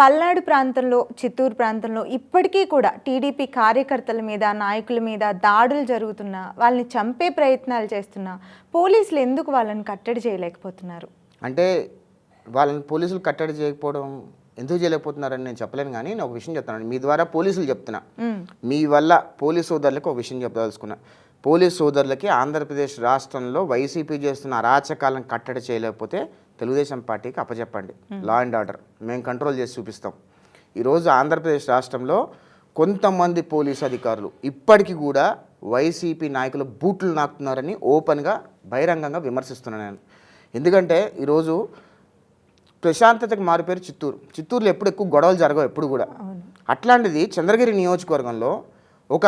పల్నాడు ప్రాంతంలో, చిత్తూరు ప్రాంతంలో ఇప్పటికీ కూడా టీడీపీ కార్యకర్తల మీద, నాయకుల మీద దాడులు జరుగుతున్నా, వాళ్ళని చంపే ప్రయత్నాలు చేస్తున్నా, పోలీసులు ఎందుకు వాళ్ళని కట్టడి చేయలేకపోతున్నారు? అంటే వాళ్ళని పోలీసులు కట్టడి చేయకపోవడం ఎందుకు చేయలేకపోతున్నారని నేను చెప్పలేను, కానీ నేను ఒక విషయం చెప్తాను. మీ ద్వారా పోలీసులు చెప్తున్నా, మీ వల్ల పోలీస్ సోదరులకు ఒక విషయం చెప్పదలుచుకున్నా. పోలీస్ సోదరులకి ఆంధ్రప్రదేశ్ రాష్ట్రంలో వైసీపీ చేస్తున్న అరాచకాలను కట్టడి చేయలేకపోతే తెలుగుదేశం పార్టీకి అప్పచెప్పండి. లా అండ్ ఆర్డర్ మేము కంట్రోల్ చేసి చూపిస్తాం. ఈరోజు ఆంధ్రప్రదేశ్ రాష్ట్రంలో కొంతమంది పోలీసు అధికారులు ఇప్పటికీ కూడా వైసీపీ నాయకులు బూట్లు నాకుతున్నారని ఓపెన్గా బహిరంగంగా విమర్శిస్తున్నాను నేను. ఎందుకంటే ఈరోజు ప్రశాంతతకు మారిపోయారు చిత్తూరులో ఎప్పుడు ఎక్కువ గొడవలు జరగవు ఎప్పుడు కూడా. అట్లాంటిది చంద్రగిరి నియోజకవర్గంలో ఒక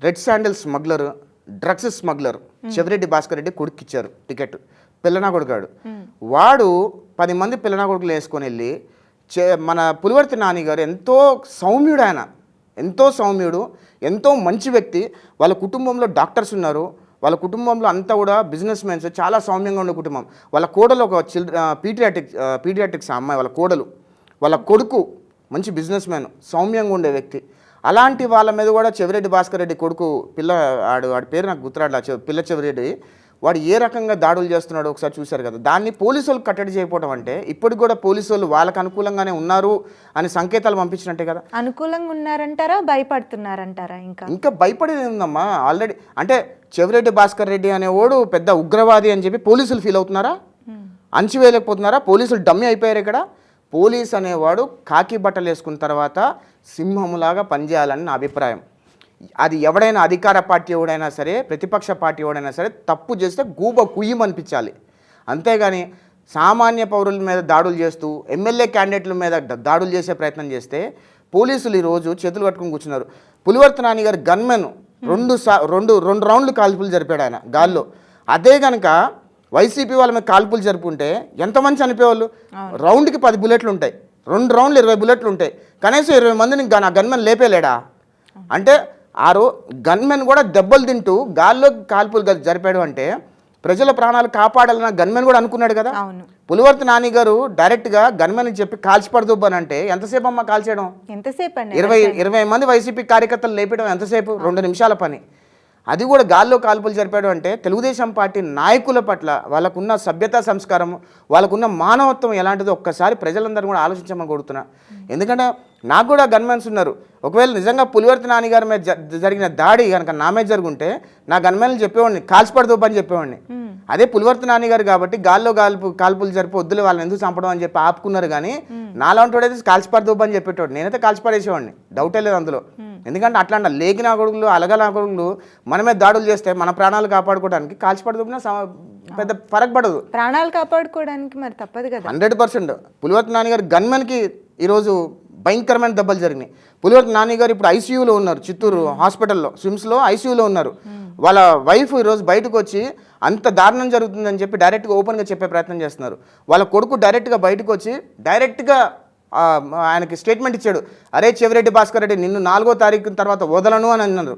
red sandal smuggler, drugs smuggler Chevireddy Bhaskar Reddy కొడుకిచ్చారు టికెట్, పిల్లనా కొడుకాడు. వాడు 10 మంది పిల్లనా కొడుకులు వేసుకొని వెళ్ళి మన పులివర్తి నాని గారు ఎంతో సౌమ్యుడు, ఆయన ఎంతో సౌమ్యుడు, ఎంతో మంచి వ్యక్తి. వాళ్ళ కుటుంబంలో డాక్టర్స్ ఉన్నారు, వాళ్ళ కుటుంబంలో అంతా కూడా బిజినెస్ మెన్స్, చాలా సౌమ్యంగా ఉండే కుటుంబం. వాళ్ళ కోడలు ఒక పీడియాట్రిక్స్ అమ్మాయి, వాళ్ళ కోడలు, వాళ్ళ కొడుకు మంచి బిజినెస్ మ్యాన్, సౌమ్యంగా ఉండే వ్యక్తి. అలాంటి వాళ్ళ మీద కూడా చెవిరెడ్డి భాస్కర్ రెడ్డి కొడుకు వాడి పేరు నాకు గుర్తురాడు, పిల్ల చెవిరెడ్డి, వాడు ఏ రకంగా దాడులు చేస్తున్నాడో ఒకసారి చూశారు కదా. దాన్ని పోలీసు వాళ్ళు కట్టడి చేయకపోవడం అంటే ఇప్పటికి కూడా పోలీసు వాళ్ళు వాళ్ళకి అనుకూలంగానే ఉన్నారు అని సంకేతాలు పంపించినట్టే కదా. అనుకూలంగా ఉన్నారంటారా, భయపడుతున్నారంటారా? ఇంకా భయపడేది ఉందమ్మా. ఆల్రెడీ అంటే చెవిరెడ్డి భాస్కర్ రెడ్డి అనేవాడు పెద్ద ఉగ్రవాది అని చెప్పి పోలీసులు ఫీల్ అవుతున్నారా? అంచివేయలేకపోతున్నారా? పోలీసులు డమ్మీ అయిపోయారు ఇక్కడ. పోలీస్ అనేవాడు కాకి బట్టలు వేసుకున్న తర్వాత సింహములాగా పనిచేయాలని నా అభిప్రాయం. అది ఎవడైనా అధికార పార్టీ ఎవడైనా సరే, ప్రతిపక్ష పార్టీ ఎవడైనా సరే తప్పు చేస్తే గూబ కుయ్యమనిపించాలి. అంతేగాని సామాన్య పౌరుల మీద దాడులు చేస్తూ ఎమ్మెల్యే క్యాండిడేట్ల మీద దాడులు చేసే ప్రయత్నం చేస్తే పోలీసులు ఈరోజు చేతులు కట్టుకుని కూర్చున్నారు. పులివర్తి నాని గారి గన్మెన్ రెండు రౌండ్లు కాల్పులు జరిపాడు ఆయన గాల్లో. అదే కనుక వైసీపీ వాళ్ళ మీద కాల్పులు జరుపుకుంటే ఎంతమంది చనిపోయేవాళ్ళు? రౌండ్కి 10 బుల్లెట్లు ఉంటాయి, 2 రౌండ్లు 20 బుల్లెట్లు ఉంటాయి. కనీసం 20 మందిని ఆ గన్మెన్ లేపేలేడా? అంటే గన్మెన్ కూడా దెబ్బలు తింటూ గాల్లో కాల్పులు జరిపాడు అంటే ప్రజల ప్రాణాలు కాపాడాలన్న గన్మెన్ కూడా అనుకున్నాడు కదా. పులివర్తి నాని గారు డైరెక్ట్గా గన్మెన్ చెప్పి కాల్చిపడదుబ్బనంటే ఎంతసేపు అమ్మ కాల్చేయడం? ఎంతసేపు? 20 మంది వైసీపీ కార్యకర్తలు లేపడం ఎంతసేపు? 2 నిమిషాల పని. అది కూడా గాల్లో కాల్పులు జరిపాడు అంటే తెలుగుదేశం పార్టీ నాయకుల పట్ల వాళ్ళకున్న సభ్యతా సంస్కారం, వాళ్ళకున్న మానవత్వం ఎలాంటిదో ఒక్కసారి ప్రజలందరూ కూడా ఆలోచించమని కోరుతున్నా. ఎందుకంటే నాకు కూడా గన్మెన్స్ ఉన్నారు. ఒకవేళ నిజంగా పులివర్తి నాని గారి మీద జరిగిన దాడి కనుక నా మీద జరుగుంటే నా గన్మెన్లు చెప్పేవాడిని, కాల్చిపడదోపని చెప్పేవాడిని. అదే పులివర్తి నాని గారు కాబట్టి గాల్లో కాల్పులు జరిపి వద్దులే వాళ్ళని ఎందుకు చంపడం అని చెప్పి ఆపుకున్నారు. కానీ నాలాంటి వాడైతే కాల్చిపడదోపని చెప్పేటోడు, నేనైతే కాల్చిపడేసేవాడిని, డౌటే లేదు అందులో. ఎందుకంటే అట్లాంటి లేకినా కొడుకులు, అలగలా కొడుకులు మన మీద దాడులు చేస్తే మన ప్రాణాలు కాపాడుకోవడానికి కాల్చిపడదోపినా పెద్ద ఫరక్ పడదు. ప్రాణాలు కాపాడుకోవడానికి మరి తప్పదు కదా. 100%. పులివర్తి నాని గారు గన్మెన్కి ఈరోజు భయంకరమైన దెబ్బలు జరిగినాయి. పులివర్తి నాని గారు ఇప్పుడు ఐసీయూలో ఉన్నారు, చిత్తూరు హాస్పిటల్లో, స్విమ్స్లో ఐసీయూలో ఉన్నారు. వాళ్ళ వైఫ్ ఈరోజు బయటకు వచ్చి అంత దారుణం జరుగుతుందని చెప్పి డైరెక్ట్గా ఓపెన్గా చెప్పే ప్రయత్నం చేస్తున్నారు. వాళ్ళ కొడుకు డైరెక్ట్గా బయటకు వచ్చి డైరెక్ట్గా ఆయనకి స్టేట్మెంట్ ఇచ్చాడు, అరే చెవిరెడ్డి భాస్కర్ రెడ్డి నిన్ను 4వ తారీఖు తర్వాత వదలను అని అన్నారు.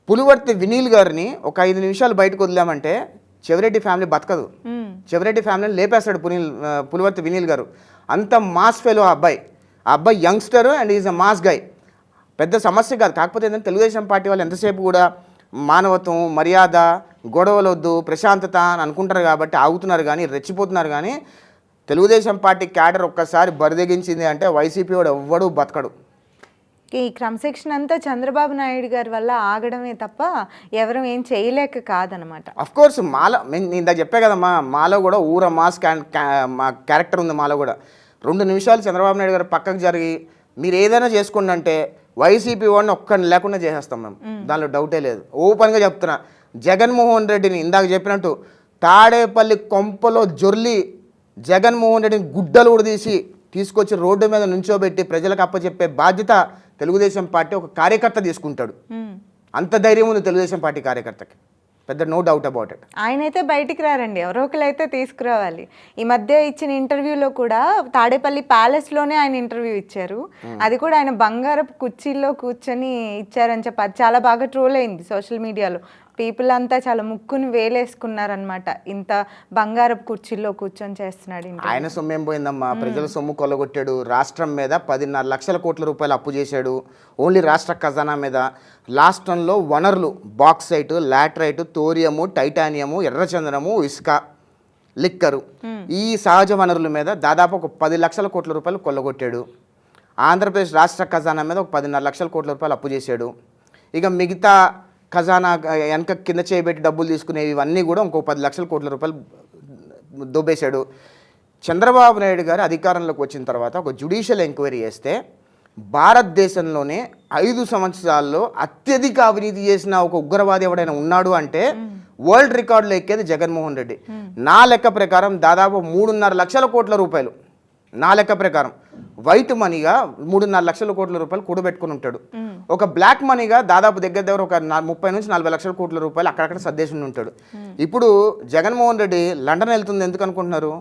పులివర్తి వినీల్ గారిని ఒక 5 నిమిషాలు బయటకు వదిలామంటే చెవిరెడ్డి ఫ్యామిలీ బతకదు. చెవిరెడ్డి ఫ్యామిలీని లేపేస్తాడు పులివర్తి వినీల్ గారు. అంత మాస్ ఫెలో ఆ అబ్బాయి youngster and is a mass guy. పెద్ద సమస్య కాదు. కాకపోతే ఏంటంటే తెలుగుదేశం పార్టీ వాళ్ళు ఎంతసేపు కూడా మానవత్వం, మర్యాద, గొడవలు వద్దు, ప్రశాంతత అని అనుకుంటారు కాబట్టి ఆగుతున్నారు, కానీ రెచ్చిపోతున్నారు. కానీ తెలుగుదేశం పార్టీ క్యాడర్ ఒక్కసారి బరిదెగించింది అంటే వైసీపీ వాడు ఎవ్వడూ బతకడు. ఈ క్రమశిక్షణ అంతా చంద్రబాబు నాయుడు గారి వల్ల ఆగడమే తప్ప ఎవరు ఏం చేయలేక కాదనమాట. అఫ్కోర్స్ మాలో నేను ఇందాక చెప్పే కదమ్మా, మాలో కూడా ఊర మాస్ క్యారెక్టర్ ఉంది మాలో కూడా. 2 నిమిషాలు చంద్రబాబు నాయుడు గారు పక్కకు జరిగి మీరు ఏదైనా చేసుకోండి అంటే వైసీపీ వాడిని ఒక్కడిని లేకుండా చేసేస్తాం మేము, దానిలో డౌటే లేదు. ఓపెన్గా చెప్తున్నా, జగన్మోహన్ రెడ్డిని ఇందాక చెప్పినట్టు తాడేపల్లి కొంపలో జొర్లి జగన్మోహన్ రెడ్డిని గుడ్డలు కూడా తీసుకొచ్చి రోడ్డు మీద నుంచోబెట్టి ప్రజలకు అప్పచెప్పే బాధ్యత తెలుగుదేశం పార్టీ ఒక కార్యకర్త తీసుకుంటాడు. అంత ధైర్యం ఉంది తెలుగుదేశం పార్టీ కార్యకర్తకి, పెద్ద నో డౌట్ అబౌట్ ఇట్. ఆయన అయితే బయటికి రారండి, ఎవరో ఒకరు అయితే తీసుకురావాలి. ఈ మధ్య ఇచ్చిన ఇంటర్వ్యూలో కూడా తాడేపల్లి ప్యాలెస్లోనే ఆయన ఇంటర్వ్యూ ఇచ్చారు. అది కూడా ఆయన బంగారపు కుర్చీల్లో కూర్చొని ఇచ్చారని చెప్పి అది చాలా బాగా ట్రోల్ అయింది సోషల్ మీడియాలో. పీపుల్ అంతా చాలా ముక్కుని వేలేసుకున్నారనమాట. ఇంత బంగారపు కుర్చీల్లో కూర్చొని చేస్తున్నాడు ఇంత. ఆయన సొమ్ము ఏం పోయిందమ్మా, ప్రజల సొమ్ము కొల్లగొట్టాడు. రాష్ట్రం మీద 10.5 లక్షల కోట్ల రూపాయలు అప్పు చేశాడు, ఓన్లీ రాష్ట్ర ఖజానా మీద. రాష్ట్రంలో వనరులు బాక్సైట్, లాటరైట్, థోరియము, టైటానియము, ఎర్రచందనము, ఇసుక, లిక్కరు, ఈ సహజ వనరుల మీద దాదాపు ఒక 10 లక్షల కోట్ల రూపాయలు కొల్లగొట్టాడు. ఆంధ్రప్రదేశ్ రాష్ట్ర ఖజానా మీద ఒక 10.5 లక్షల కోట్ల రూపాయలు అప్పు చేశాడు. ఇక మిగతా ఖజానా వెనక కింద చేయబెట్టి డబ్బులు తీసుకునేవి ఇవన్నీ కూడా ఇంకో 10 లక్షల కోట్ల రూపాయలు దొబ్బేశాడు. చంద్రబాబు నాయుడు గారు అధికారంలోకి వచ్చిన తర్వాత ఒక జ్యుడిషియల్ ఎంక్వైరీ చేస్తే భారతదేశంలోనే 5 సంవత్సరాల్లో అత్యధిక అవినీతి చేసిన ఒక ఉగ్రవాది ఎవడైనా ఉన్నాడు అంటే వరల్డ్ రికార్డులో ఎక్కేది జగన్మోహన్ రెడ్డి. నా లెక్క ప్రకారం దాదాపు 3.5 లక్షల కోట్ల రూపాయలు, నా లెక్క ప్రకారం వైట్ మనీగా 3.5 లక్షల కోట్ల రూపాయలు కూడబెట్టుకుని ఉంటాడు. ఒక బ్లాక్ మనీగా దాదాపు దగ్గర ఒక 30 నుంచి 40 లక్షల కోట్ల రూపాయలు అక్కడక్కడ సర్దేసి ఉంటాడు. ఇప్పుడు జగన్మోహన్ రెడ్డి లండన్ వెళ్తుంది ఎందుకు అనుకుంటున్నారు?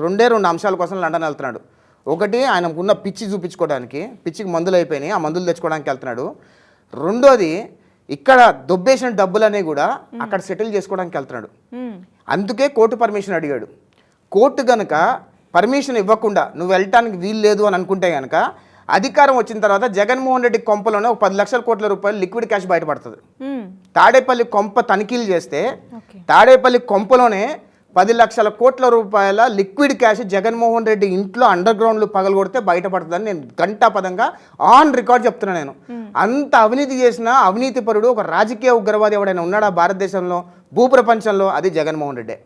రెండు అంశాల కోసం లండన్ వెళ్తున్నాడు. ఒకటి, ఆయనకున్న పిచ్చి చూపించుకోవడానికి, పిచ్చికి మందులు అయిపోయినాయి, ఆ మందులు తెచ్చుకోవడానికి వెళ్తున్నాడు. రెండోది, ఇక్కడ దొబ్బేసిన డబ్బులనే కూడా అక్కడ సెటిల్ చేసుకోవడానికి వెళ్తున్నాడు. అందుకే కోర్టు పర్మిషన్ అడిగాడు. కోర్టు గనక పర్మిషన్ ఇవ్వకుండా నువ్వు వెళ్ళటానికి వీలు లేదు అని అనుకుంటే కనుక అధికారం వచ్చిన తర్వాత జగన్మోహన్ రెడ్డి కొంపలోనే ఒక 10 లక్షల కోట్ల రూపాయలు లిక్విడ్ క్యాష్ బయటపడుతుంది. తాడేపల్లి కొంప తనిఖీలు చేస్తే తాడేపల్లి కొంపలోనే 10 లక్షల కోట్ల రూపాయల లిక్విడ్ క్యాష్ జగన్మోహన్ రెడ్డి ఇంట్లో అండర్ గ్రౌండ్లు పగలగొడితే బయటపడుతుందని నేను గంటాపదంగా ఆన్ రికార్డ్ చెప్తున్నాను. నేను అంత అవినీతి చేసిన అవినీతి పరుడు ఒక రాజకీయ ఉగ్రవాది ఎవడైనా ఉన్నాడా భారతదేశంలో, భూప్రపంచంలో? అది జగన్మోహన్ రెడ్డి.